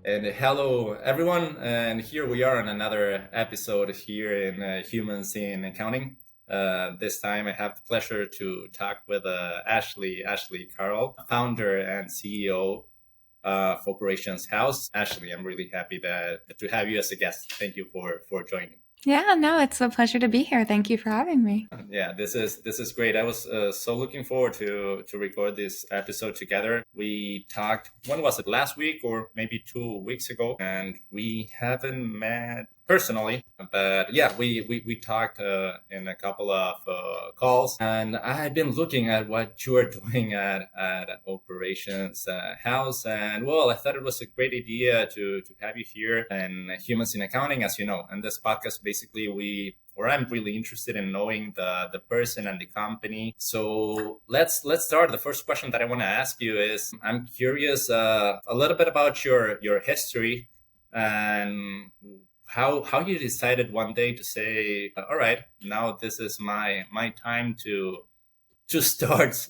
And hello, everyone. And here we are on another episode here in Humans in Accounting. This time I have the pleasure to talk with Ashley Carroll, founder and CEO of Operations House. Ashley, I'm really happy to have you as a guest. Thank you for joining. Yeah, no, it's a pleasure to be here. Thank you for having me. Yeah, this is great. I was so looking forward to record this episode together. We talked, when was it, last week or maybe 2 weeks ago, and we haven't met personally, but yeah, we talked in a couple of calls, and I've been looking at what you are doing at Operations House, and well, I thought it was a great idea to have you here and Humans in Accounting, as you know. And this podcast, basically, I'm really interested in knowing the person and the company. So let's start. The first question that I want to ask you is, I'm curious a little bit about your history and how you decided one day to say, all right, now this is my time to start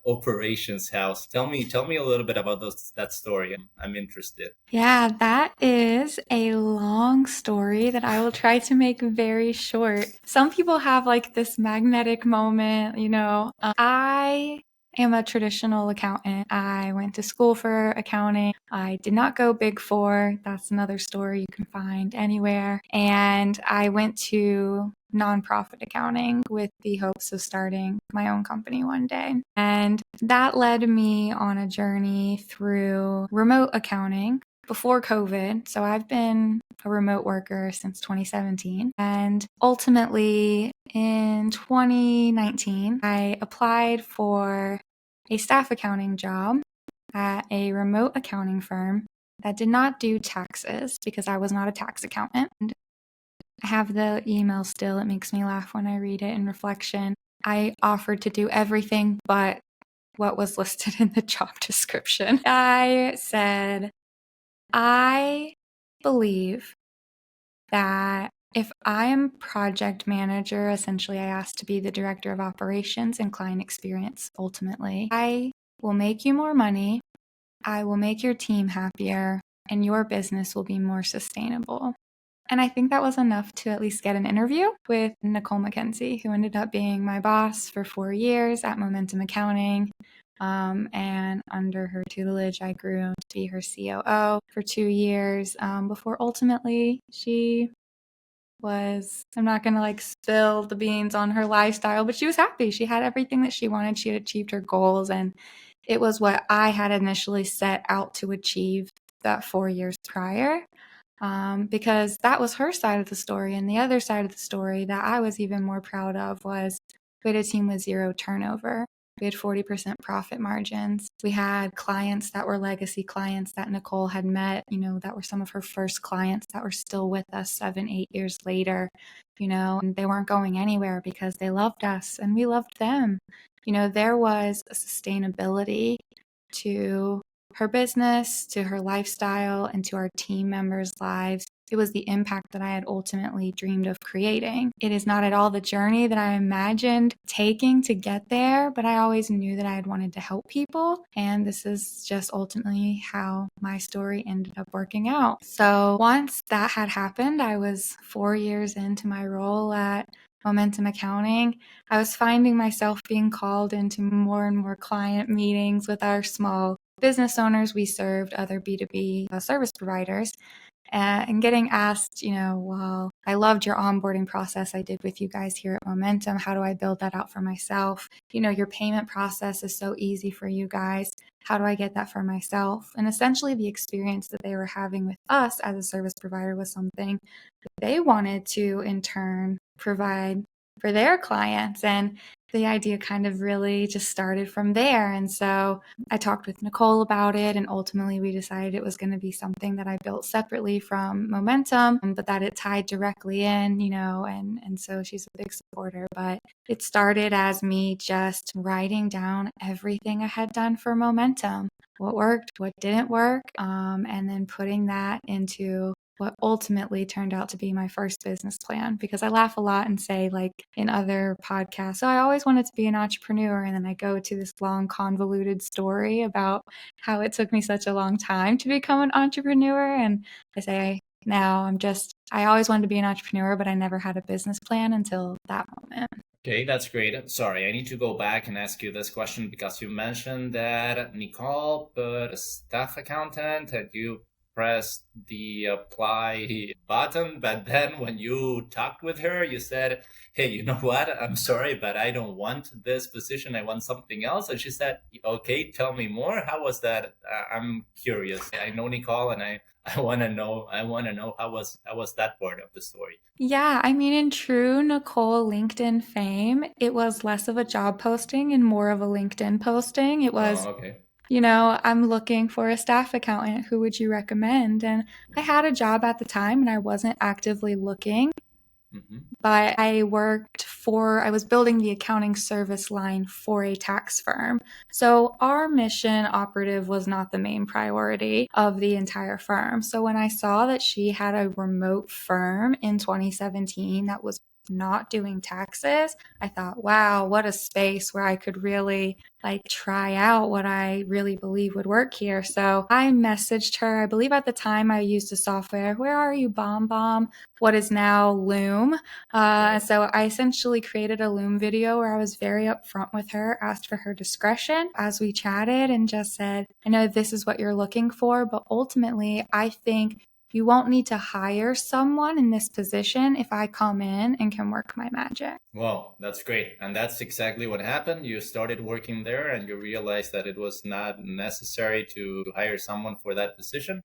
Operations House. Tell me a little bit about that story. I'm interested. Yeah, that is a long story that I will try to make very short. Some people have like this magnetic moment. I am a traditional accountant. I went to school for accounting. I did not go Big Four. That's another story you can find anywhere. And I went to nonprofit accounting with the hopes of starting my own company one day. And that led me on a journey through remote accounting before COVID. So I've been a remote worker since 2017. And ultimately in 2019, I applied for a staff accounting job at a remote accounting firm that did not do taxes because I was not a tax accountant. I have the email still. It makes me laugh when I read it in reflection. I offered to do everything but what was listed in the job description. I said, I believe that if I am project manager, essentially I asked to be the director of operations and client experience ultimately, I will make you more money, I will make your team happier, and your business will be more sustainable. And I think that was enough to at least get an interview with Nicole McKenzie, who ended up being my boss for 4 years at Momentum Accounting. And under her tutelage, I grew to be her COO for 2 years before ultimately she was, I'm not going to like spill the beans on her lifestyle, but she was happy. She had everything that she wanted. She had achieved her goals. And it was what I had initially set out to achieve that 4 years prior. Because that was her side of the story. And the other side of the story that I was even more proud of was we had a team with zero turnover. We had 40% profit margins. We had clients that were legacy clients that Nicole had met, that were some of her first clients that were still with us 7, 8 years later, and they weren't going anywhere because they loved us and we loved them. There was a sustainability to her business, to her lifestyle, and to our team members' lives. It was the impact that I had ultimately dreamed of creating. It is not at all the journey that I imagined taking to get there, but I always knew that I had wanted to help people. And this is just ultimately how my story ended up working out. So once that had happened, I was 4 years into my role at Momentum Accounting. I was finding myself being called into more and more client meetings with our small business owners. We served other B2B service providers and getting asked, well, I loved your onboarding process I did with you guys here at Momentum. How do I build that out for myself? Your payment process is so easy for you guys. How do I get that for myself? And essentially the experience that they were having with us as a service provider was something that they wanted to in turn provide for their clients. And the idea kind of really just started from there. And so I talked with Nicole about it, and ultimately we decided it was going to be something that I built separately from Momentum, but that it tied directly in, and so she's a big supporter. But it started as me just writing down everything I had done for Momentum, what worked, what didn't work, and then putting that into what ultimately turned out to be my first business plan, because I laugh a lot and say, like in other podcasts, so I always wanted to be an entrepreneur. And then I go to this long, convoluted story about how it took me such a long time to become an entrepreneur. And I say, I always wanted to be an entrepreneur, but I never had a business plan until that moment. Okay, that's great. Sorry, I need to go back and ask you this question because you mentioned that Nicole put a staff accountant and you pressed the apply button, but then when you talked with her, you said, hey, you know what? I'm sorry, but I don't want this position. I want something else. And she said, okay, tell me more. How was that? I'm curious. I know Nicole and I want to know. How was that part of the story? Yeah, I mean, in true Nicole LinkedIn fame, it was less of a job posting and more of a LinkedIn posting. It was, Oh, okay. I'm looking for a staff accountant. Who would you recommend? And I had a job at the time and I wasn't actively looking. But I was building the accounting service line for a tax firm. So our mission operative was not the main priority of the entire firm. So when I saw that she had a remote firm in 2017 that was not doing taxes, I thought, wow, what a space where I could really try out what I really believe would work here. So I messaged her. I believe at the time I used a software. Where are you, BombBomb? What is now Loom. So I essentially created a Loom video where I was very upfront with her, asked for her discretion as we chatted, and just said, I know this is what you're looking for, but ultimately I think you won't need to hire someone in this position if I come in and can work my magic. Wow, that's great. And that's exactly what happened. You started working there and you realized that it was not necessary to hire someone for that position.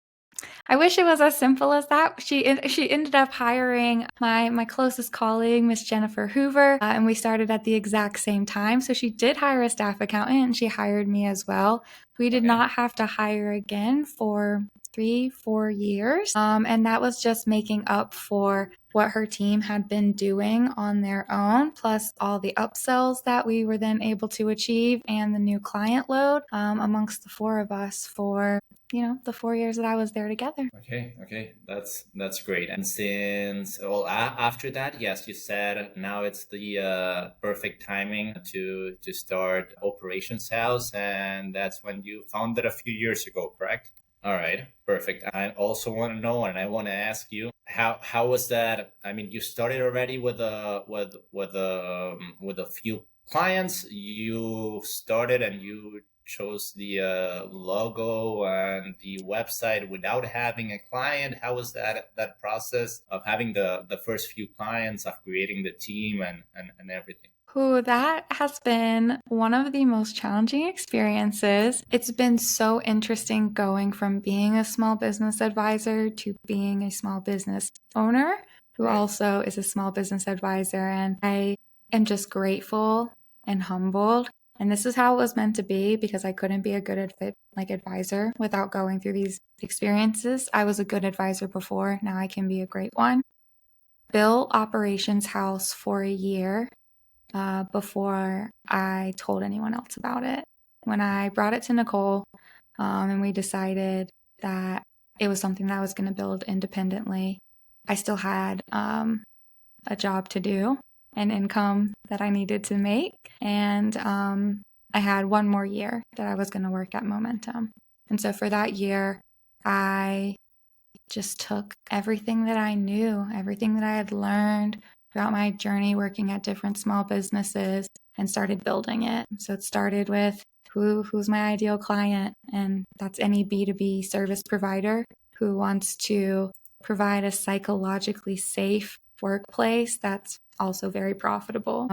I wish it was as simple as that. She ended up hiring my closest colleague, Miss Jennifer Hoover, and we started at the exact same time. So she did hire a staff accountant, and she hired me as well. We did not have to hire again for 3-4 years, and that was just making up for what her team had been doing on their own, plus all the upsells that we were then able to achieve and the new client load amongst the four of us for the 4 years that I was there together. Okay, that's great. And after that, yes, you said now it's the perfect timing to start Operations House, and that's when you founded a few years ago, correct? All right, perfect. I also want to know, and I want to ask you, how was that? I mean, you started already with a few clients. You started and you chose the logo and the website without having a client. How was that process of having the first few clients, of creating the team and everything? Ooh, that has been one of the most challenging experiences. It's been so interesting going from being a small business advisor to being a small business owner who also is a small business advisor. And I am just grateful and humbled. And this is how it was meant to be, because I couldn't be a good advisor without going through these experiences. I was a good advisor before. Now I can be a great one. Built Operations House for a year before I told anyone else about it. When I brought it to Nicole and we decided that it was something that I was going to build independently, I still had a job to do, an income that I needed to make, and I had one more year that I was going to work at Momentum. And so for that year, I just took everything that I knew, everything that I had learned throughout my journey working at different small businesses, and started building it. So it started with who's my ideal client, and that's any B2B service provider who wants to provide a psychologically safe workplace that's also very profitable.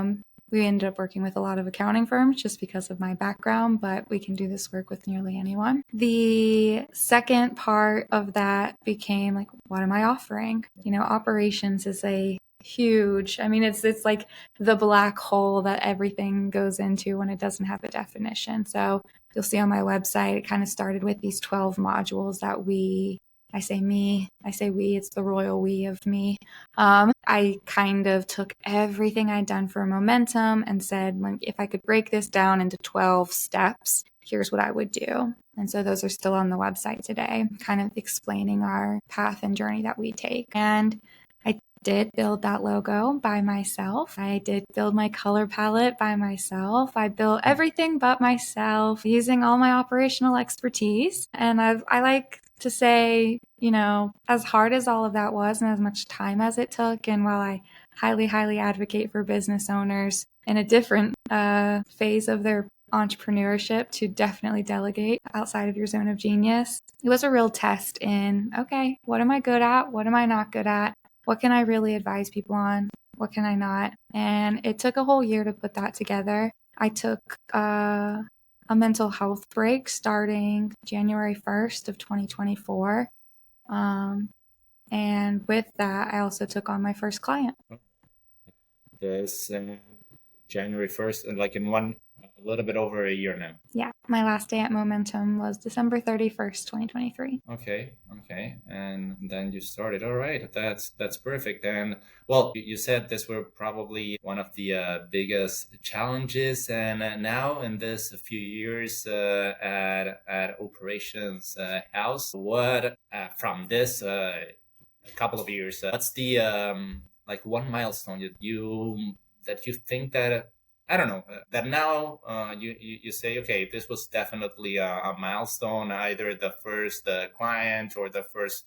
We ended up working with a lot of accounting firms just because of my background, but we can do this work with nearly anyone. The second part of that became what am I offering? Operations is a huge, it's like the black hole that everything goes into when it doesn't have a definition. So you'll see on my website, it kind of started with these 12 modules that I say we, it's the royal we of me. I kind of took everything I'd done for Momentum and said, if I could break this down into 12 steps, here's what I would do. And so those are still on the website today, kind of explaining our path and journey that we take. And I did build that logo by myself. I did build my color palette by myself. I built everything but myself using all my operational expertise. And I like to say, as hard as all of that was and as much time as it took, and while I highly, highly advocate for business owners in a different phase of their entrepreneurship to definitely delegate outside of your zone of genius, it was a real test in, okay, what am I good at? What am I not good at? What can I really advise people on? What can I not? And it took a whole year to put that together. I took a mental health break starting January 1st of 2024. And with that, I also took on my first client. This January 1st, and like in a little bit over a year now. Yeah, my last day at Momentum was December 31st, 2023. Okay. And then you started. All right, that's perfect. And well, you said this were probably one of the biggest challenges, and now in this few years at Operations House, what from this couple of years, what's the like one milestone that you think that I don't know that now you say, okay, this was definitely a milestone, either the first client or the first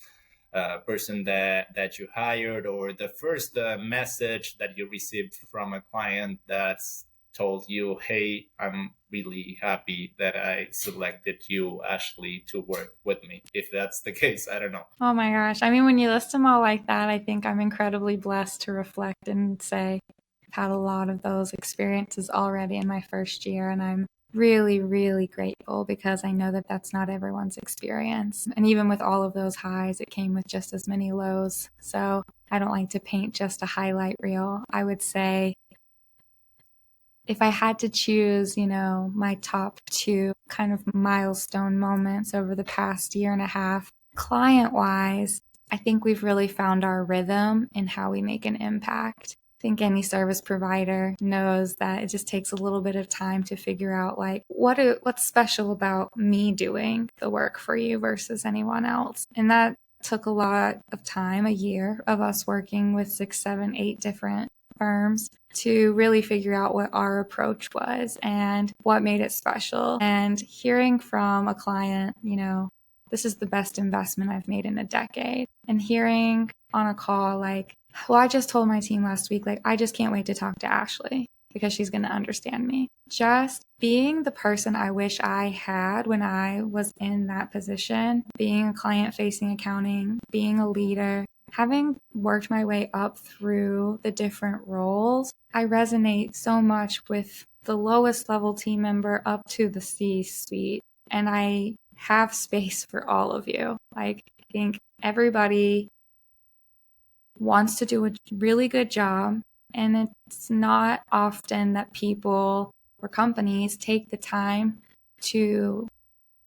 person that you hired, or the first message that you received from a client that's told you, hey, I'm really happy that I selected you, Ashley, to work with me. If that's the case, I don't know. Oh my gosh. I mean, when you list them all like that, I think I'm incredibly blessed to reflect and say I've had a lot of those experiences already in my first year. And I'm really, really grateful because I know that that's not everyone's experience. And even with all of those highs, it came with just as many lows. So I don't like to paint just a highlight reel. I would say if I had to choose, my top two kind of milestone moments over the past year and a half, client-wise, I think we've really found our rhythm in how we make an impact. I think any service provider knows that it just takes a little bit of time to figure out like what's special about me doing the work for you versus anyone else. And that took a lot of time, a year of us working with 6, 7, 8 different firms to really figure out what our approach was and what made it special. And hearing from a client, this is the best investment I've made in a decade. And hearing on a call like, well, I just told my team last week, like, I just can't wait to talk to Ashley because she's going to understand me. Just being the person I wish I had when I was in that position, being a client-facing accounting, being a leader, having worked my way up through the different roles, I resonate so much with the lowest level team member up to the C-suite. And I have space for all of you. Like, I think everybody wants to do a really good job. And it's not often that people or companies take the time to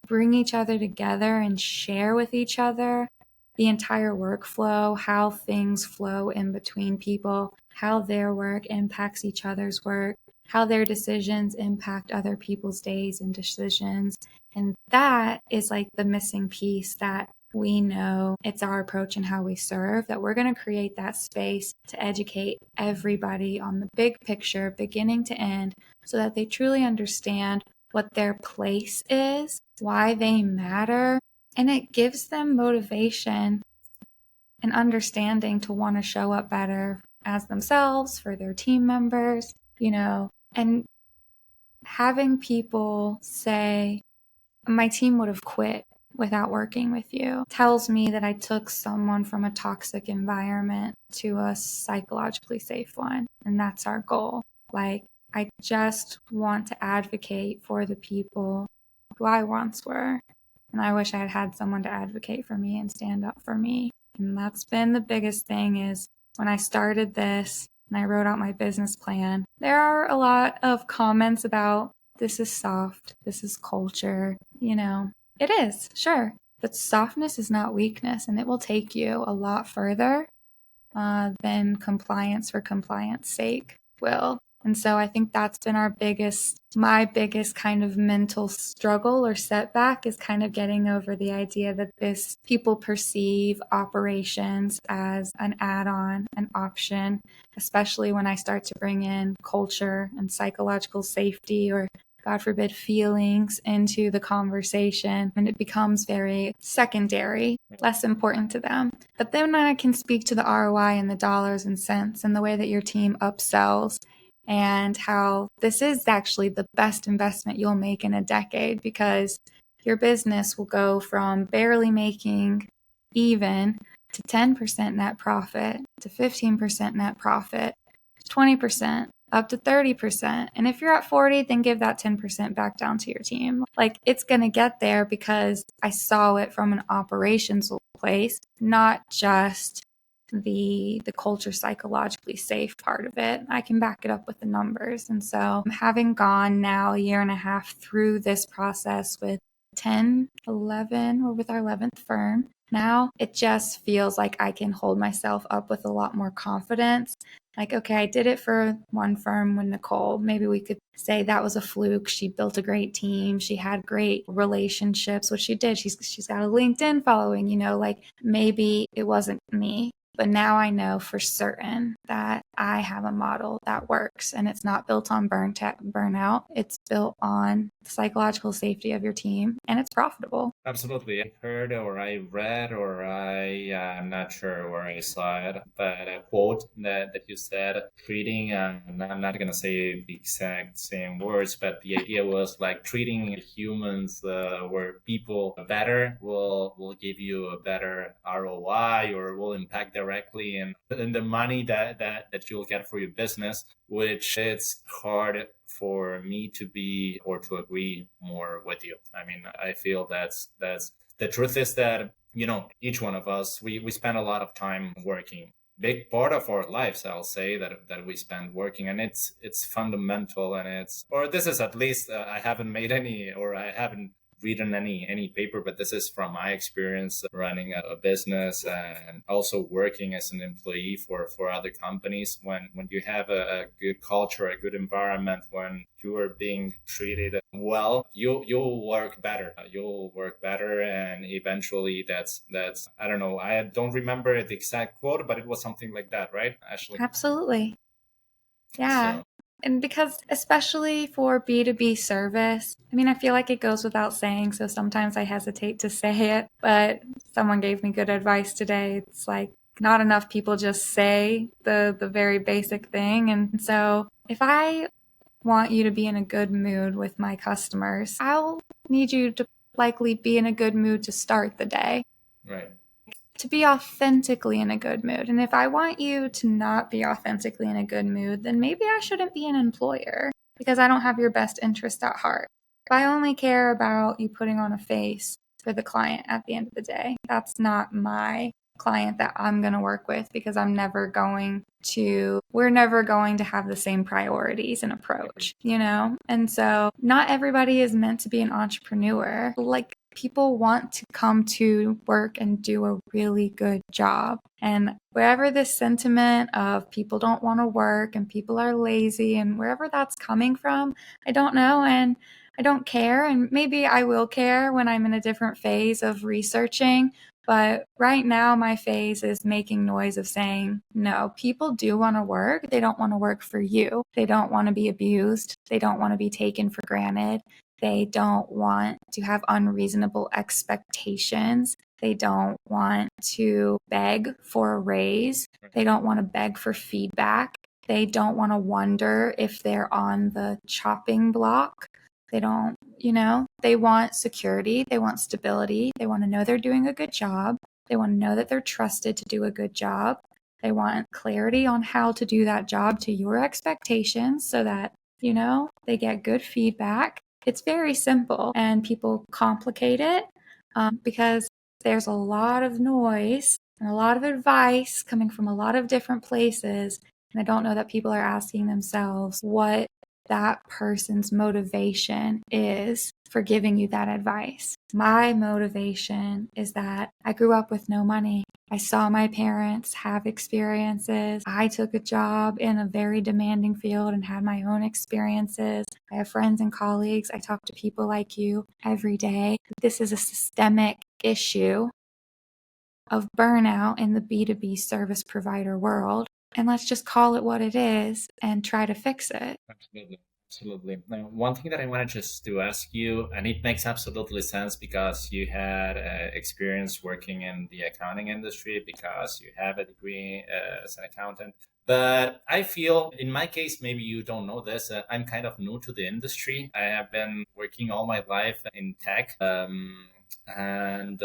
bring each other together and share with each other the entire workflow, how things flow in between people, how their work impacts each other's work, how their decisions impact other people's days and decisions. And that is like the missing piece that we know it's our approach and how we serve, that we're going to create that space to educate everybody on the big picture, beginning to end, so that they truly understand what their place is, why they matter, and it gives them motivation and understanding to want to show up better as themselves, for their team members, and having people say, my team would have quit without working with you, tells me that I took someone from a toxic environment to a psychologically safe one. And that's our goal. Like, I just want to advocate for the people who I once were. And I wish I had had someone to advocate for me and stand up for me. And that's been the biggest thing, is when I started this and I wrote out my business plan, there are a lot of comments about, this is soft, this is culture, It is, sure. But softness is not weakness, and it will take you a lot further than compliance for compliance sake will. And so I think that's been my biggest kind of mental struggle or setback, is kind of getting over the idea that people perceive operations as an add-on, an option, especially when I start to bring in culture and psychological safety, or God forbid, feelings into the conversation, and it becomes very secondary, less important to them. But then I can speak to the ROI and the dollars and cents and the way that your team upsells, and how this is actually the best investment you'll make in a decade, because your business will go from barely making even to 10% net profit, to 15% net profit, to 20%, up to 30%. And if you're at 40, then give that 10% back down to your team. Like, it's going to get there because I saw it from an operations place, not just the culture psychologically safe part of it. I can back it up with the numbers. And so, having gone now a year and a half through this process with 10, 11, or with our 11th firm, now it just feels like I can hold myself up with a lot more confidence. Like, okay, I did it for one firm with Nicole. Maybe we could say that was a fluke. She built a great team. She had great relationships, which she did. She's got a LinkedIn following, like maybe it wasn't me. But now I know for certain that I have a model that works, and it's not built on burnout. It's built on the psychological safety of your team, and it's profitable. Absolutely. I heard, or I read, or I'm not sure where I saw it, but a quote that you said, treating, and I'm not going to say the exact same words, but the idea was like treating humans or people better will give you a better ROI, or will impact directly in the money that you'll get for your business, which it's hard for me to be, or to agree more with you. I mean, I feel that's the truth is that, each one of us, we spend a lot of time working. Big part of our lives, I'll say, that we spend working, and it's fundamental, and this is at least, I haven't made any, or I haven't reading any paper, but this is from my experience running a business and also working as an employee for other companies. When you have a good culture, a good environment, when you are being treated well, you'll work better. You'll work better, and eventually that's I don't know. I don't remember the exact quote, but it was something like that, right, Ashley? Absolutely. Yeah. So. And because especially for B2B service, I mean, I feel like it goes without saying, so sometimes I hesitate to say it, but someone gave me good advice today. It's like, not enough people just say the very basic thing. And so if I want you to be in a good mood with my customers, I'll need you to likely be in a good mood to start the day. Right. To be authentically in a good mood. And if I want you to not be authentically in a good mood, then maybe I shouldn't be an employer, because I don't have your best interest at heart. If I only care about you putting on a face for the client at the end of the day, that's not my client that I'm going to work with, because we're never going to have the same priorities and approach, And so not everybody is meant to be an entrepreneur. Like, people want to come to work and do a really good job. And wherever this sentiment of people don't want to work and people are lazy, and wherever that's coming from, I don't know. And I don't care. And maybe I will care when I'm in a different phase of researching. But right now, my phase is making noise of saying, no, people do want to work. They don't want to work for you. They don't want to be abused. They don't want to be taken for granted. They don't want to have unreasonable expectations. They don't want to beg for a raise. They don't want to beg for feedback. They don't want to wonder if they're on the chopping block. They don't, they want security. They want stability. They want to know they're doing a good job. They want to know that they're trusted to do a good job. They want clarity on how to do that job to your expectations, so that, they get good feedback. It's very simple, and people complicate it because there's a lot of noise and a lot of advice coming from a lot of different places. And I don't know that people are asking themselves, what that person's motivation is for giving you that advice. My motivation is that I grew up with no money. I saw my parents have experiences. I took a job in a very demanding field and had my own experiences. I have friends and colleagues. I talk to people like you every day. This is a systemic issue of burnout in the B2B service provider world. And let's just call it what it is and try to fix it. Absolutely. Absolutely. Now, one thing that I wanted just to ask you, and it makes absolutely sense because you had experience working in the accounting industry, because you have a degree as an accountant. But I feel, in my case, maybe you don't know this, I'm kind of new to the industry. I have been working all my life in tech. And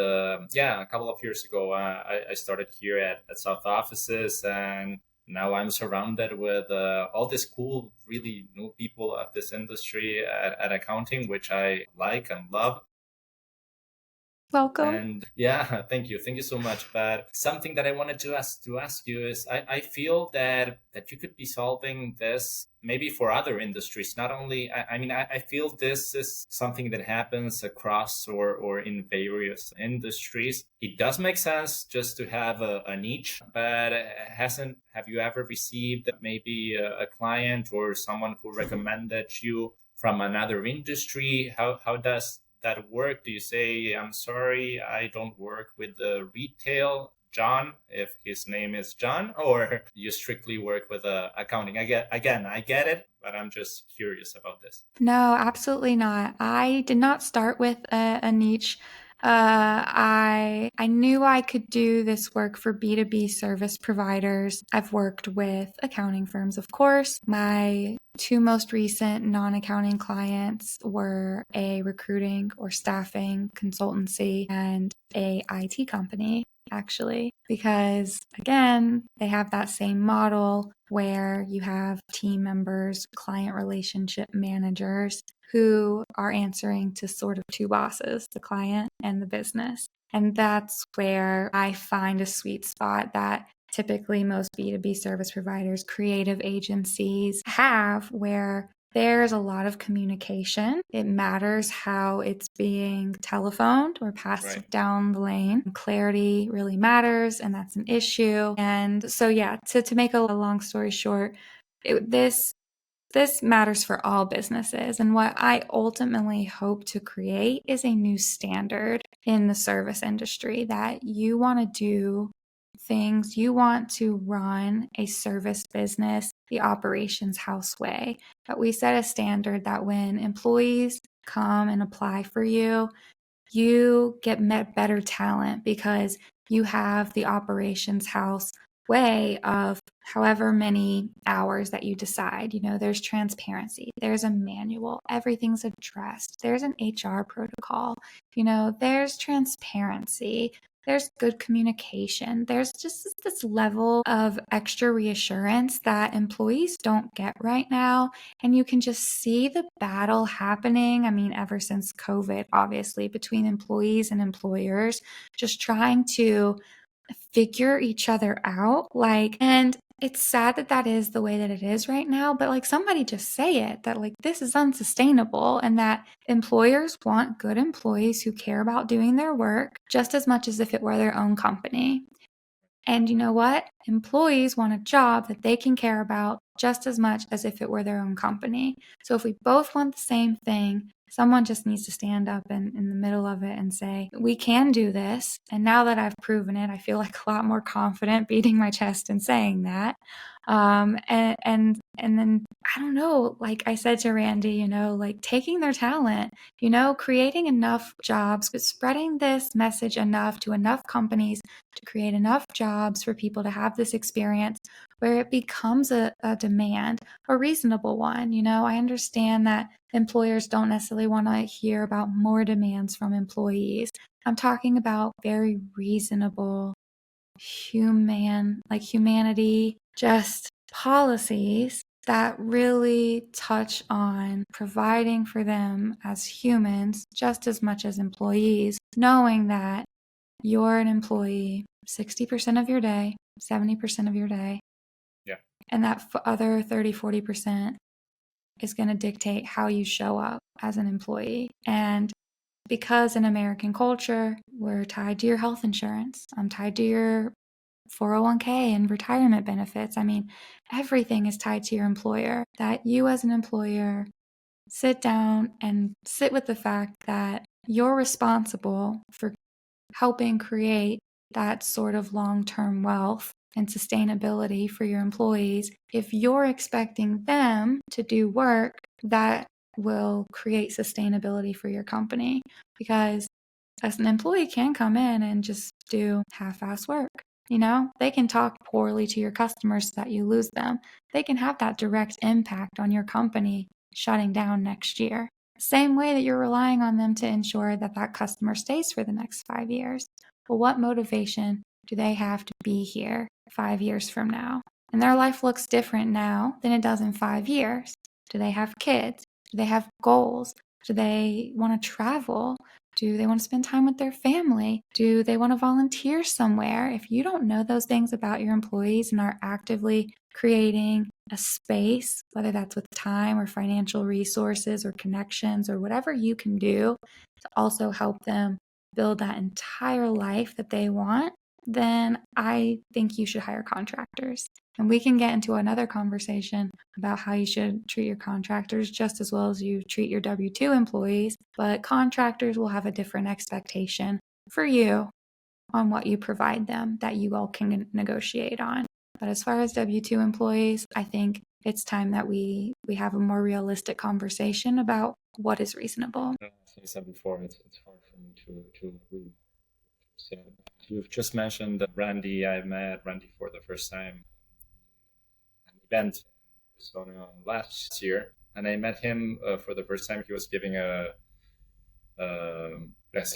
yeah, a couple of years ago, I started here at South Offices, and now I'm surrounded with all these cool, really new people of this industry at accounting, which I like and love. Welcome. And yeah, thank you. Thank you so much. But something that I wanted to ask you is I feel that you could be solving this maybe for other industries. Not only, I mean, I feel this is something that happens across or in various industries. It does make sense just to have a niche, but have you ever received maybe a client or someone who recommended you from another industry? How does that work? Do you say, I'm sorry, I don't work with the retail John, if his name is John, or you strictly work with accounting? I get it, but I'm just curious about this. No, absolutely not. I did not start with a niche. I knew I could do this work for B2B service providers. I've worked with accounting firms, of course. My two most recent non-accounting clients were a recruiting or staffing consultancy and a IT company, actually, because again, they have that same model where you have team members, client relationship managers who are answering to sort of two bosses, the client and the business. And that's where I find a sweet spot that typically most B2B service providers, creative agencies have, where there's a lot of communication. It matters how it's being telephoned or passed Right. down the lane. Clarity really matters, and that's an issue. And so, yeah, to make a long story short, this matters for all businesses. And what I ultimately hope to create is a new standard in the service industry, that you want to do things, you want to run a service business the operations house way. That we set a standard that when employees come and apply for you, you get better talent because you have the operations house way of however many hours that you decide. You know, there's transparency, there's a manual, everything's addressed, there's an HR protocol, you know, there's transparency, there's good communication, there's just this level of extra reassurance that employees don't get right now. And you can just see the battle happening. I mean, ever since COVID, obviously, between employees and employers, just trying to figure each other out. And it's sad that that is the way that it is right now, but like somebody just say it, that like this is unsustainable, and that employers want good employees who care about doing their work just as much as if it were their own company. And you know what? Employees want a job that they can care about just as much as if it were their own company. So if we both want the same thing, someone just needs to stand up in the middle of it and say, we can do this. And now that I've proven it, I feel like a lot more confident beating my chest and saying that. And then I don't know, like I said to Randy, you know, like taking their talent, you know, creating enough jobs, spreading this message enough to enough companies to create enough jobs for people to have this experience where it becomes a demand, a reasonable one. You know, I understand that employers don't necessarily want to hear about more demands from employees. I'm talking about very reasonable, humanity, just policies that really touch on providing for them as humans just as much as employees, knowing that you're an employee 60% of your day, 70% of your day. Yeah. And that other 30, 40%, is going to dictate how you show up as an employee. And because in American culture, we're tied to your health insurance, I'm tied to your 401k and retirement benefits. I mean, everything is tied to your employer. That you as an employer sit down and sit with the fact that you're responsible for helping create that sort of long-term wealth and sustainability for your employees. If you're expecting them to do work that will create sustainability for your company, because as an employee can come in and just do half-ass work. They can talk poorly to your customers so that you lose them. They can have that direct impact on your company shutting down next year. Same way that you're relying on them to ensure that that customer stays for the next 5 years. Well, what motivation do they have to be here 5 years from now? And their life looks different now than it does in 5 years. Do they have kids? Do they have goals? Do they want to travel? Do they want to spend time with their family? Do they want to volunteer somewhere? If you don't know those things about your employees and are actively creating a space, whether that's with time or financial resources or connections or whatever you can do to also help them build that entire life that they want, then I think you should hire contractors. And we can get into another conversation about how you should treat your contractors just as well as you treat your W-2 employees. But contractors will have a different expectation for you on what you provide them that you all can negotiate on. But as far as W-2 employees, I think it's time that we have a more realistic conversation about what is reasonable. As I said before, it's hard for me to agree. So you've just mentioned Randy. I met Randy for the first time at an event in Arizona last year, and I met him for the first time. He was giving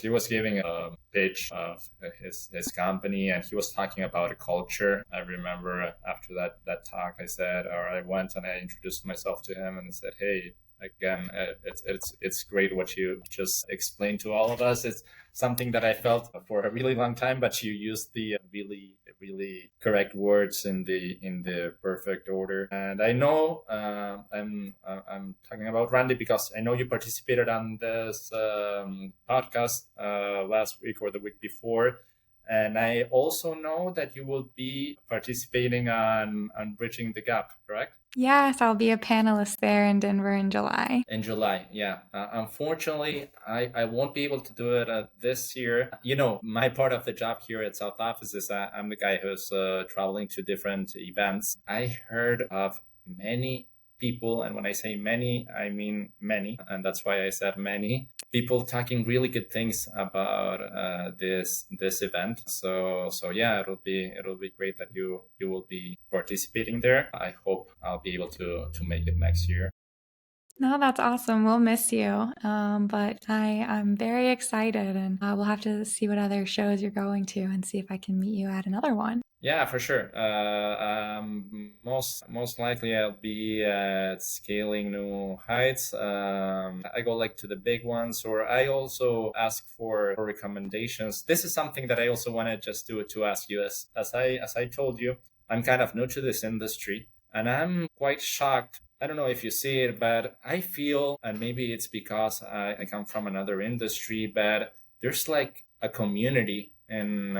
he was giving a pitch of his company, and he was talking about a culture. I remember after that talk, I went and I introduced myself to him and said, "Hey, again, it's great what you just explained to all of us. It's something that I felt for a really long time, but you used the really correct words in the perfect order." And I know I'm talking about Randy because I know you participated on this podcast last week or the week before. And I also know that you will be participating on Bridging the Gap, correct? Yes, I'll be a panelist there in Denver in July. In July, yeah. Unfortunately, I won't be able to do it this year. My part of the job here at South Office is I'm the guy who's traveling to different events. I heard of many people, and when I say many, I mean many, and that's why I said many people talking really good things about this event. So yeah, it'll be great that you will be participating there. I hope I'll be able to make it next year. No, that's awesome. We'll miss you. But I'm very excited, and we'll have to see what other shows you're going to and see if I can meet you at another one. Yeah, for sure. Most likely I'll be at Scaling New Heights. I go like to the big ones, or I also ask for recommendations. This is something that I also wanted just to ask you. As I told you, I'm kind of new to this industry, and I'm quite shocked. I don't know if you see it, but I feel, and maybe it's because I come from another industry, but there's like a community in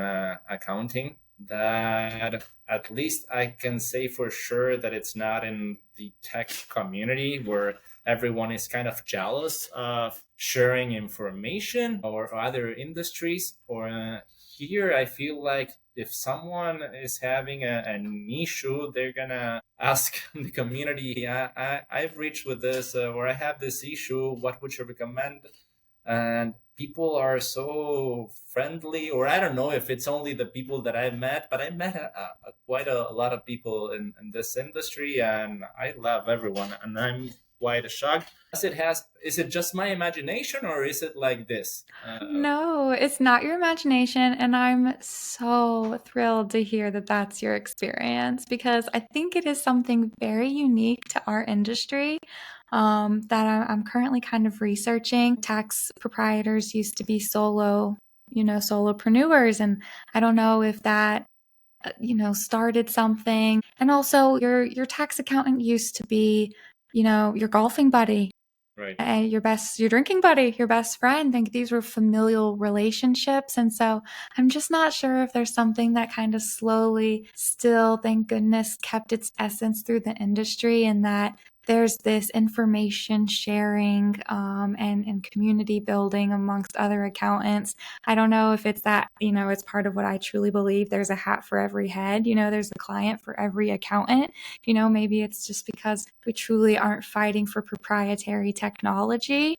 accounting that at least I can say for sure that it's not in the tech community where everyone is kind of jealous of sharing information or other industries. Or here, I feel like if someone is having an issue, they're gonna ask the community, I've reached with this, or I have this issue, what would you recommend? And people are so friendly, or I don't know if it's only the people that I've met, but I met quite a lot of people in this industry, and I love everyone, and I'm quite shocked. Is it just my imagination, or is it like this? No, it's not your imagination. And I'm so thrilled to hear that that's your experience, because I think it is something very unique to our industry that I'm currently kind of researching. Tax proprietors used to be solopreneurs. And I don't know if that started something. And also your tax accountant used to be your golfing buddy, Right. your drinking buddy, your best friend. Think these were familial relationships. And so I'm just not sure if there's something that kind of slowly still, thank goodness, kept its essence through the industry, and that there's this information sharing and community building amongst other accountants. I don't know if it's that, it's part of what I truly believe. There's a hat for every head, there's a client for every accountant. Maybe it's just because we truly aren't fighting for proprietary technology,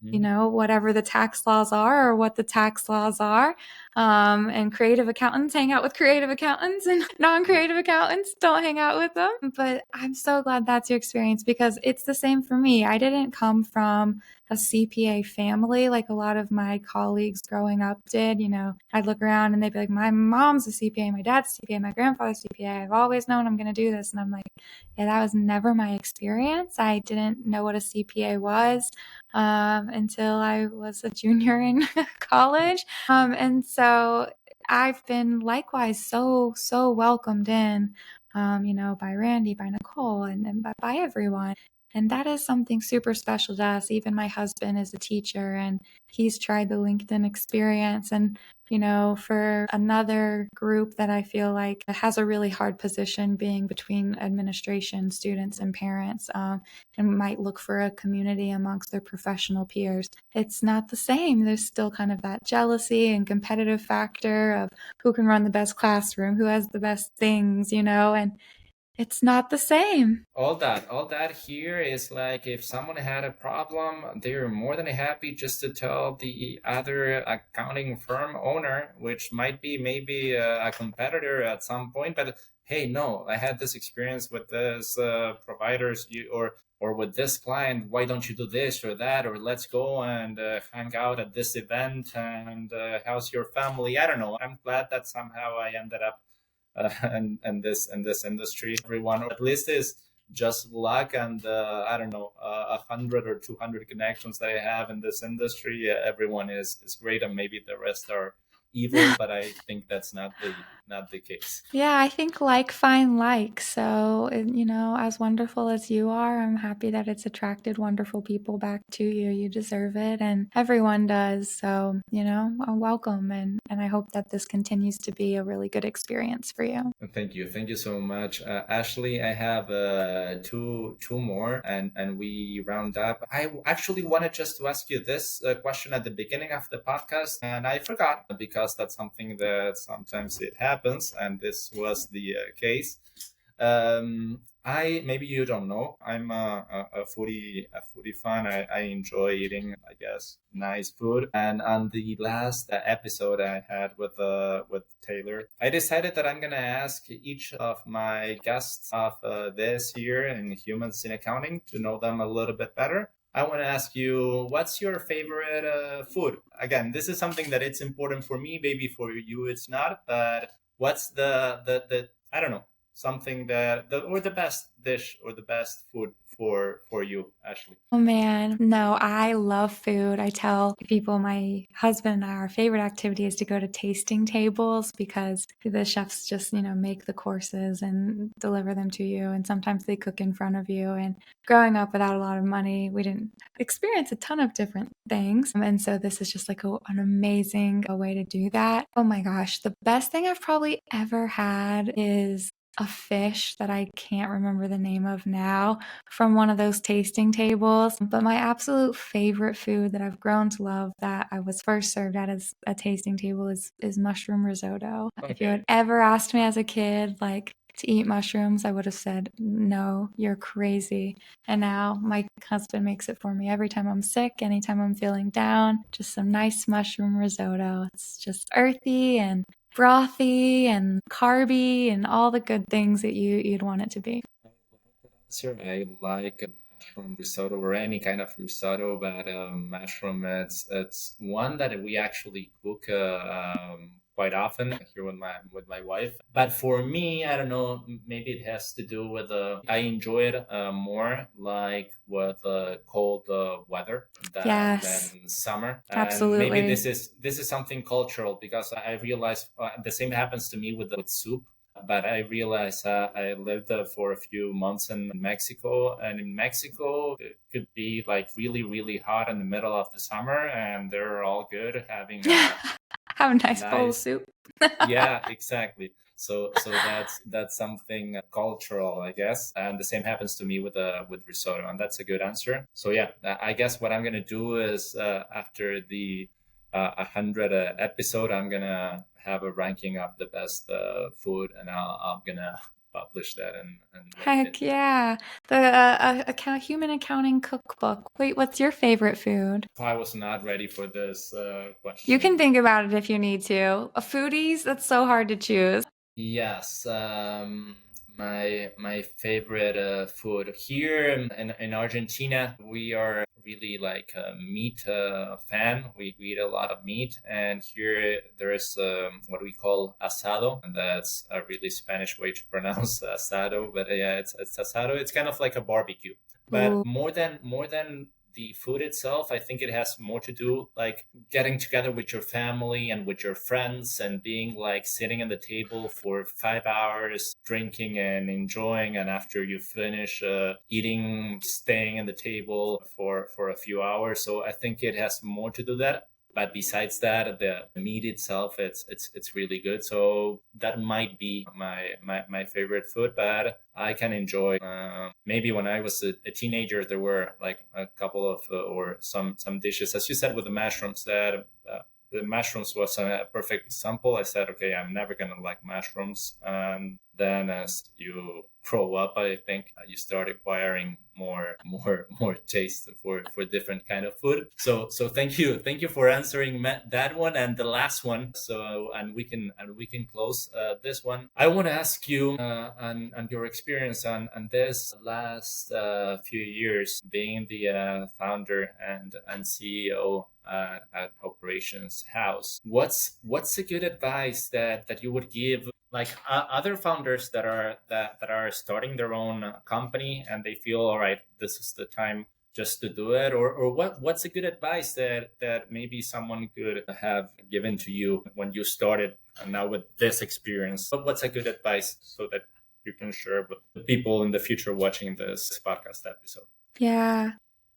Hmm. whatever the tax laws are or what the tax laws are. And creative accountants hang out with creative accountants, and non creative accountants don't hang out with them. But I'm so glad that's your experience, because it's the same for me. I didn't come from a CPA family like a lot of my colleagues growing up did. I'd look around and they'd be like, my mom's a CPA, my dad's a CPA, my grandfather's a CPA. I've always known I'm going to do this. And I'm like, yeah, that was never my experience. I didn't know what a CPA was until I was a junior in college. And so I've been likewise so welcomed in, by Randy, by Nicole, and by everyone. And that is something super special to us. Even my husband is a teacher, and he's tried the LinkedIn experience. And, for another group that I feel like has a really hard position, being between administration, students, and parents, and might look for a community amongst their professional peers. It's not the same. There's still kind of that jealousy and competitive factor of who can run the best classroom, who has the best things, and it's not the same. All that here is like, if someone had a problem, they're more than happy just to tell the other accounting firm owner, which might be maybe a competitor at some point. But hey, no, I had this experience with this providers, or with this client. Why don't you do this or that? Or let's go and hang out at this event. And how's your family? I don't know. I'm glad that somehow I ended up and this industry. Everyone, or at least, is just luck, and I don't know, 100 or 200 connections that I have in this industry. Everyone is great, and maybe the rest are evil, but I think that's not the case. Yeah, I think like find like. So, as wonderful as you are, I'm happy that it's attracted wonderful people back to you. You deserve it, and everyone does. So, welcome, and I hope that this continues to be a really good experience for you. Thank you so much, Ashley. I have two more, and we round up. I actually wanted just to ask you this question at the beginning of the podcast, and I forgot, because that's something that sometimes it happens, and this was the case. I maybe you don't know. I'm a foodie fan. I enjoy eating, I guess, nice food. And on the last episode I had with Taylor, I decided that I'm gonna ask each of my guests of this year in Humans in Accounting, to know them a little bit better. I want to ask you, what's your favorite food? Again, this is something that it's important for me. Maybe for you, it's not. But what's the I don't know, something or the best dish or the best food for you, Ashley? Oh man, no, I love food. I tell people, my husband and I, our favorite activity is to go to tasting tables, because the chefs just, make the courses and deliver them to you. And sometimes they cook in front of you. And growing up without a lot of money, we didn't experience a ton of different things. And so this is just like an amazing way to do that. Oh my gosh, the best thing I've probably ever had is a fish that I can't remember the name of now, from one of those tasting tables. But my absolute favorite food that I've grown to love, that I was first served at as a tasting table, is mushroom risotto. If you had Okay. ever asked me as a kid, like, to eat mushrooms, I would have said, no, you're crazy. And now my husband makes it for me every time I'm sick, anytime I'm feeling down. Just some nice mushroom risotto. It's just earthy and brothy and carby and all the good things that you'd want it to be. Sure, I like mushroom risotto, or any kind of risotto, but mushroom, it's one that we actually cook quite often here with my wife. But for me, I don't know, maybe it has to do with I enjoy it more like with cold weather Yes, than summer. And maybe absolutely. this is something cultural, because I realize the same happens to me with soup. But I realized I lived for a few months in Mexico, and in Mexico it could be like really, really hot in the middle of the summer, and they're all good having a Have a nice bowl of nice, soup. yeah, exactly. So that's something cultural, I guess, and the same happens to me with risotto, and that's a good answer. So yeah, I guess what I'm gonna do is after the 100 episode, I'm gonna have a ranking of the best food, and I'm gonna publish that and LinkedIn. Heck yeah. The human accounting cookbook. Wait, what's your favorite food? I was not ready for this You can question. think about it if you need to. A foodies, that's so hard to choose. Yes, my favorite food here in Argentina, we are really like a meat fan. We eat a lot of meat, and here there is what we call asado, and that's a really Spanish way to pronounce asado. But yeah, it's asado. It's kind of like a barbecue, but Ooh. more than the food itself, I think it has more to do like getting together with your family and with your friends and being like sitting at the table for 5 hours, drinking and enjoying. And after you finish eating, staying at the table for a few hours. So I think it has more to do that. But besides that, the meat itself, it's really good. So that might be my favorite food. But I can enjoy. Maybe when I was a teenager, there were like a couple of or some dishes, as you said, with the mushrooms. That the mushrooms was a perfect example. I said, okay, I'm never gonna like mushrooms. And then as you grow up, I think you start acquiring more taste for different kind of food. So thank you for answering that one and the last one. So and we can close this one. I want to ask you on your experience on this last few years being the founder and CEO at Operations House. What's a good advice that you would give like other founders that are starting their own company and they feel all right, this is the time just to do it, or what's a good advice that maybe someone could have given to you when you started and now with this experience, but what's a good advice so that you can share with the people in the future watching this podcast episode? Yeah.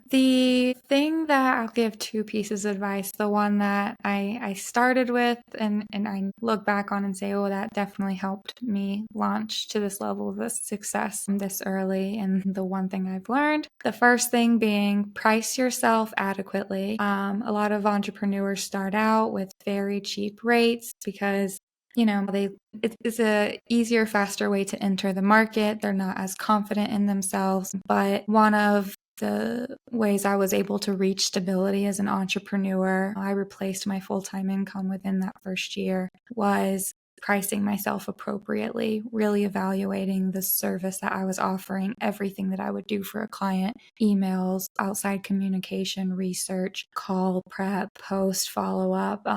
The thing that I'll give two pieces of advice, the one that I started with and I look back on and say, oh, that definitely helped me launch to this level of this success this early. And the one thing I've learned, the first thing being price yourself adequately. A lot of entrepreneurs start out with very cheap rates because it's a easier, faster way to enter the market. They're not as confident in themselves. But one of the ways I was able to reach stability as an entrepreneur, I replaced my full-time income within that first year, was pricing myself appropriately, really evaluating the service that I was offering, everything that I would do for a client, emails, outside communication, research, call prep, post follow-up,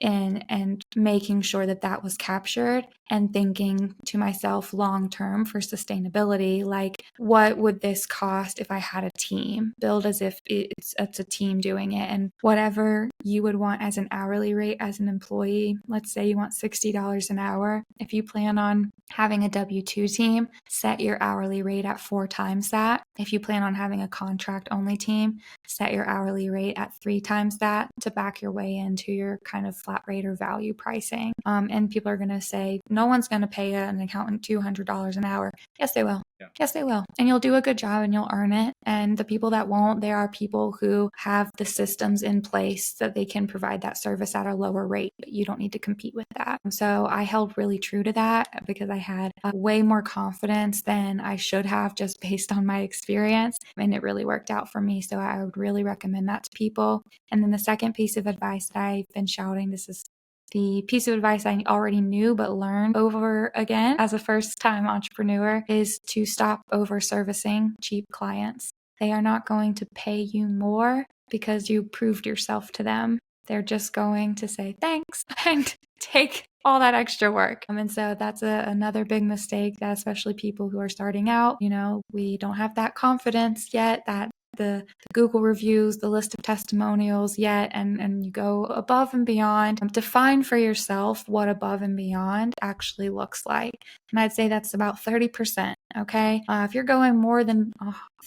and making sure that that was captured and thinking to myself long term for sustainability, like what would this cost if I had a team? Build as if it's a team doing it, and whatever you would want as an hourly rate as an employee, let's say you want $60 an hour. If you plan on having a W-2 team, set your hourly rate at 4 times that. If you plan on having a contract only team, set your hourly rate at 3 times that to back your way into your kind of flat rate or value pricing. And people are going to say, no one's going to pay an accountant $200 an hour. Yes, they will. Yeah. Yes, they will. And you'll do a good job and you'll earn it. And the people that won't, there are people who have the systems in place that they can provide that service at a lower rate, but you don't need to compete with that. So I held really true to that because I had way more confidence than I should have just based on my experience. And it really worked out for me. So I would really recommend that to people. And then the second piece of advice that I've been shouting, this is the piece of advice I already knew but learned over again as a first-time entrepreneur, is to stop over-servicing cheap clients. They are not going to pay you more because you proved yourself to them. They're just going to say thanks and take all that extra work. And so that's another big mistake that especially people who are starting out, we don't have that confidence yet, that the Google reviews, the list of testimonials yet, and you go above and beyond. Define for yourself what above and beyond actually looks like. And I'd say that's about 30%. Okay. If you're going more than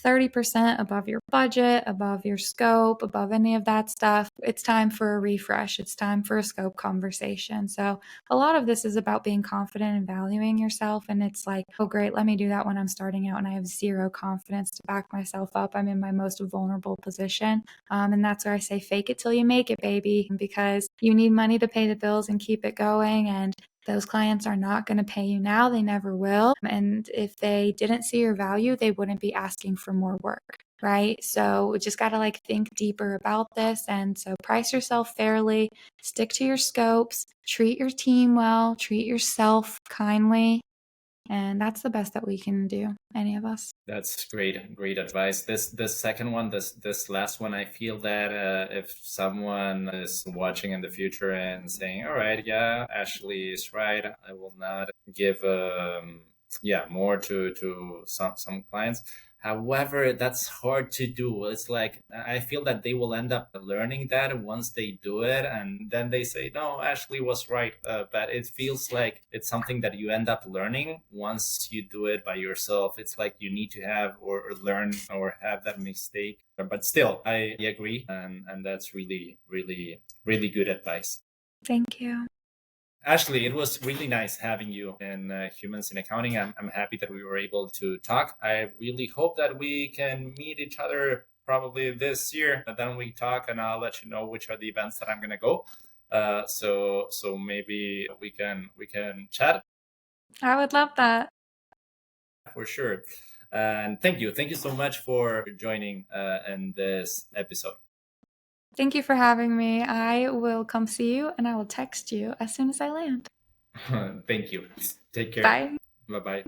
30% above your budget, above your scope, above any of that stuff, it's time for a refresh. It's time for a scope conversation. So a lot of this is about being confident and valuing yourself. And it's like, oh, great, let me do that when I'm starting out and I have zero confidence to back myself up. I'm in my most vulnerable position. And that's where I say, fake it till you make it, baby, because you need money to pay the bills and keep it going. And those clients are not going to pay you now. They never will. And if they didn't see your value, they wouldn't be asking for more work, right? So we just got to think deeper about this. And so price yourself fairly, stick to your scopes, treat your team well, treat yourself kindly. And that's the best that we can do, any of us. That's great advice. This second one, this last one, I feel that if someone is watching in the future and saying, "All right, yeah, Ashley is right. I will not give more to some clients." However, that's hard to do. It's like I feel that they will end up learning that once they do it, and then they say, "No, Ashley was right." But it feels like it's something that you end up learning once you do it by yourself. It's like you need to have or learn or have that mistake. But still, I agree, and that's really, really, really good advice. Thank you. Ashley, it was really nice having you in Humans in Accounting. I'm happy that we were able to talk. I really hope that we can meet each other probably this year. And then we talk, and I'll let you know which are the events that I'm going to go. So maybe we can chat. I would love that. For sure. And thank you so much for joining in this episode. Thank you for having me. I will come see you and I will text you as soon as I land. Thank you. Take care. Bye. Bye-bye.